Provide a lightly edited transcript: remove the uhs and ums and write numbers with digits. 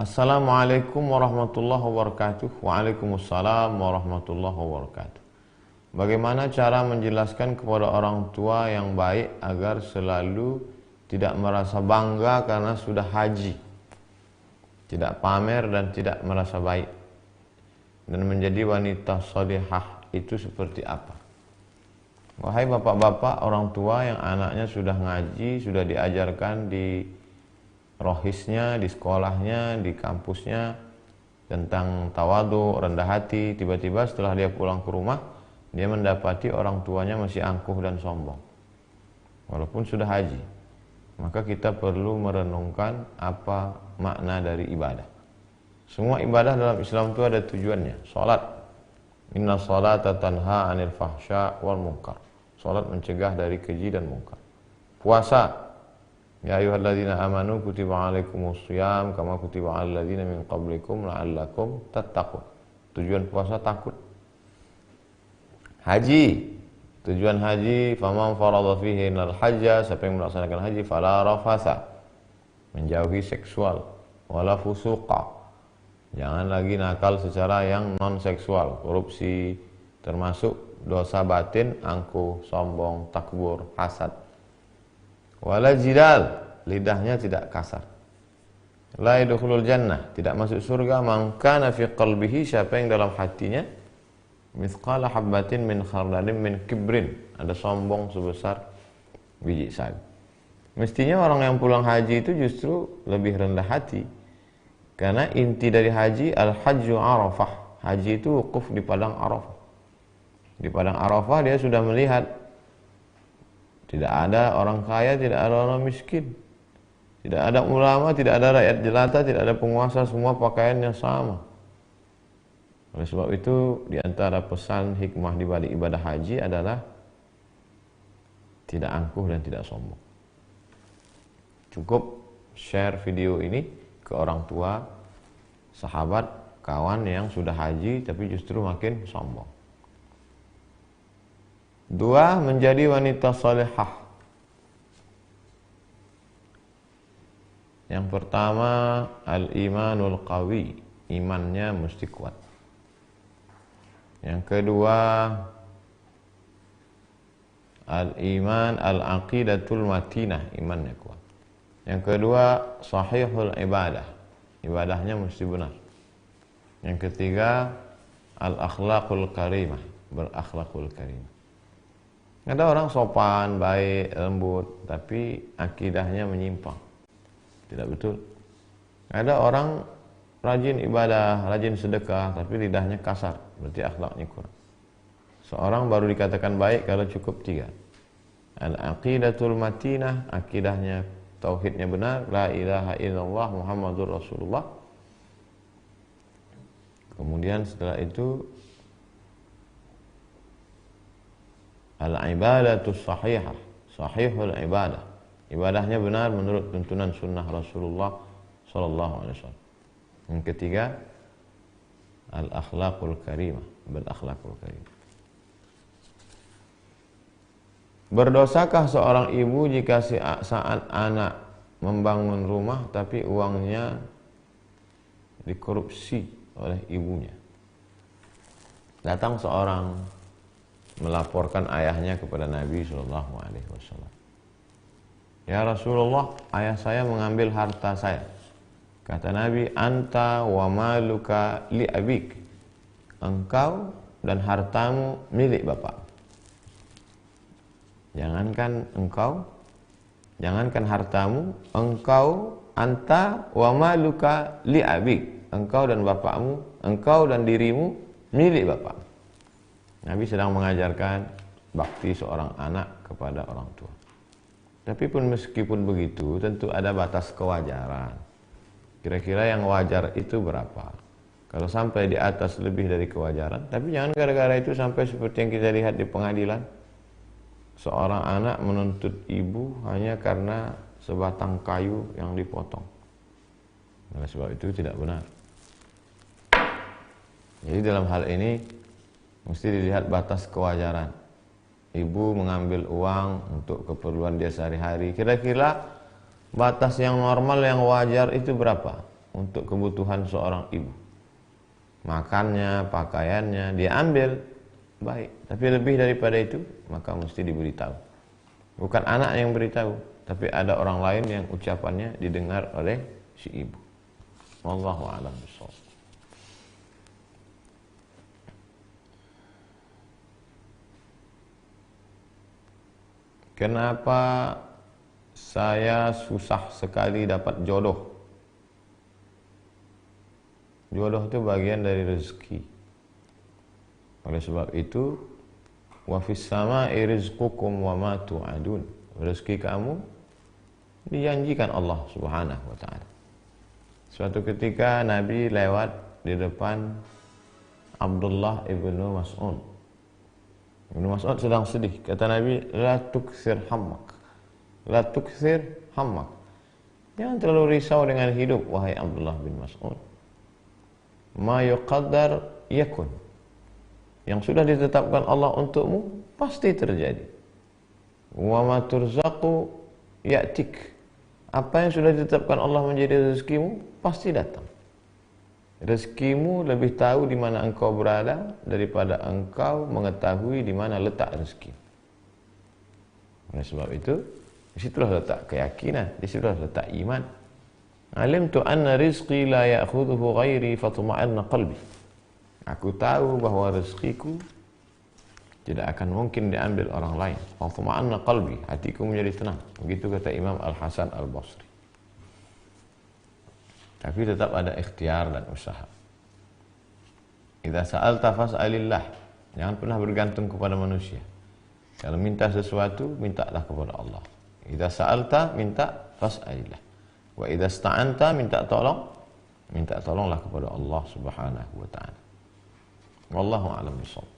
Assalamualaikum warahmatullahi wabarakatuh. Waalaikumsalam warahmatullahi wabarakatuh. Bagaimana cara menjelaskan kepada orang tua yang baik agar selalu tidak merasa bangga karena sudah haji, tidak pamer dan tidak merasa baik, dan menjadi wanita salihah itu seperti apa? Wahai bapak-bapak, orang tua yang anaknya sudah ngaji, sudah diajarkan di rohisnya, di sekolahnya, di kampusnya tentang tawadu, rendah hati, tiba-tiba setelah dia pulang ke rumah, dia mendapati orang tuanya masih angkuh dan sombong walaupun sudah haji. Maka kita perlu merenungkan apa makna dari ibadah. Semua ibadah dalam Islam itu ada tujuannya. Salat, inna salata tanha anil fahsya wal munkar. Salat mencegah dari keji dan munkar. Puasa, ya ayyuhalladzina amanu kutiba alaikumus shiyam kama kutiba alal ladzina min qablikum la'allakum tattaqun. Tujuan puasa takut. Haji, tujuan haji, faman farada fihi al hajja, siapa yang melaksanakan haji fala rafasa, menjauhi seksual, wala fusuqa, jangan lagi nakal secara yang non seksual, korupsi, termasuk dosa batin, angkuh, sombong, takbur, hasad. Wala jidal, lidahnya tidak kasar. La yadkhulul jannah, tidak masuk surga man kana fi qalbihi, siapa yang dalam hatinya mithqala habbatin min khardalin min kibrin, ada sombong sebesar biji sawi. Mestinya orang yang pulang haji itu justru lebih rendah hati, karena inti dari haji al-hajju arafah. Haji itu wukuf di padang Arafah. Di padang Arafah dia sudah melihat tidak ada orang kaya, tidak ada orang miskin, tidak ada ulama, tidak ada rakyat jelata, tidak ada penguasa, semua pakaiannya sama. Oleh sebab itu, di antara pesan hikmah di balik ibadah haji adalah tidak angkuh dan tidak sombong. Cukup share video ini ke orang tua, sahabat, kawan yang sudah haji tapi justru makin sombong. 2. Menjadi wanita salihah. Yang pertama, al-imanul qawi, imannya mesti kuat. Yang kedua, al-iman al-aqidatul matinah, imannya kuat. Yang kedua, sahihul ibadah, ibadahnya mesti benar. Yang ketiga, al-akhlaqul karimah, berakhlakul karimah. Ada orang sopan, baik, lembut, tapi akidahnya menyimpang, tidak betul. Ada orang rajin ibadah, rajin sedekah, tapi lidahnya kasar, berarti akhlaknya kurang. Seorang baru dikatakan baik kalau cukup 3. Al-aqidatul matinah, akidahnya, tauhidnya benar, la ilaha illallah Muhammadur Rasulullah. Kemudian setelah itu al-ibadatus sahihah, sahihul ibadah, ibadahnya benar menurut tuntunan sunnah Rasulullah sallallahu alaihi wasallam. Yang ketiga, al-akhlaqul karimah, berakhlakul karimah. Berdosakah seorang ibu jika saat anak membangun rumah tapi uangnya dikorupsi oleh ibunya? Datang seorang melaporkan ayahnya kepada Nabi SAW. Ya Rasulullah, ayah saya mengambil harta saya. Kata Nabi, anta wa maluka li abik, engkau dan hartamu milik bapak. Jangankan engkau, jangankan hartamu, engkau, anta wa maluka li abik, engkau dan bapakmu, engkau dan dirimu milik bapak. Nabi sedang mengajarkan bakti seorang anak kepada orang tua. Tapi pun meskipun begitu, tentu ada batas kewajaran. Kira-kira yang wajar itu berapa? Kalau sampai di atas lebih dari kewajaran, tapi jangan gara-gara itu sampai seperti yang kita lihat di pengadilan. Seorang anak menuntut ibu hanya karena sebatang kayu yang dipotong. Oleh sebab itu tidak benar. Jadi dalam hal ini mesti dilihat batas kewajaran. Ibu mengambil uang untuk keperluan dia sehari-hari. Kira-kira batas yang normal, yang wajar itu berapa? untuk kebutuhan seorang ibu. Makannya, pakaiannya, dia ambil, baik. Tapi lebih daripada itu, maka mesti diberitahu. Bukan anak yang beritahu, tapi ada orang lain yang ucapannya didengar oleh si ibu. Wallahu a'lam bishawab. Kenapa saya susah sekali dapat jodoh? Jodoh itu bagian dari rezeki. Oleh sebab itu, wa fis sama'i rizqukum wa ma tu'adun. Rezeki kamu dijanjikan Allah Subhanahu wa taala. Suatu ketika Nabi lewat di depan Abdullah ibnu Mas'ud. Ibnu Mas'ud sedang sedih. Kata Nabi, la tukthir hammak. La tukthir hammak. Jangan terlalu risau dengan hidup, wahai Abdullah bin Mas'ud. Ma yuqaddar yakun. Yang sudah ditetapkan Allah untukmu pasti terjadi. Wa ma turzaqu ya'tik. Apa yang sudah ditetapkan Allah menjadi rezekimu pasti datang. Rezekimu lebih tahu di mana engkau berada daripada engkau mengetahui di mana letak rezeki. Oleh sebab itu, disitulah letak keyakinan, disitulah letak iman. Alimtu anna rizqi la ya'khudhuhu ghairi fatma'anna qalbi. Aku tahu bahwa rezekiku tidak akan mungkin diambil orang lain. Fatma'anna qalbi, hatiku menjadi tenang. Begitu kata Imam Al-Hasan Al-Basri. Tapi tetap ada ikhtiar dan usaha. Idza sa'alta fas'alillah. Jangan pernah bergantung kepada manusia. Kalau minta sesuatu, mintalah kepada Allah. Idza sa'alta, minta fas'alillah. Wa idza sta'anta, minta tolonglah kepada Allah Subhanahu wa taala. Wallahu a'lam bishawab.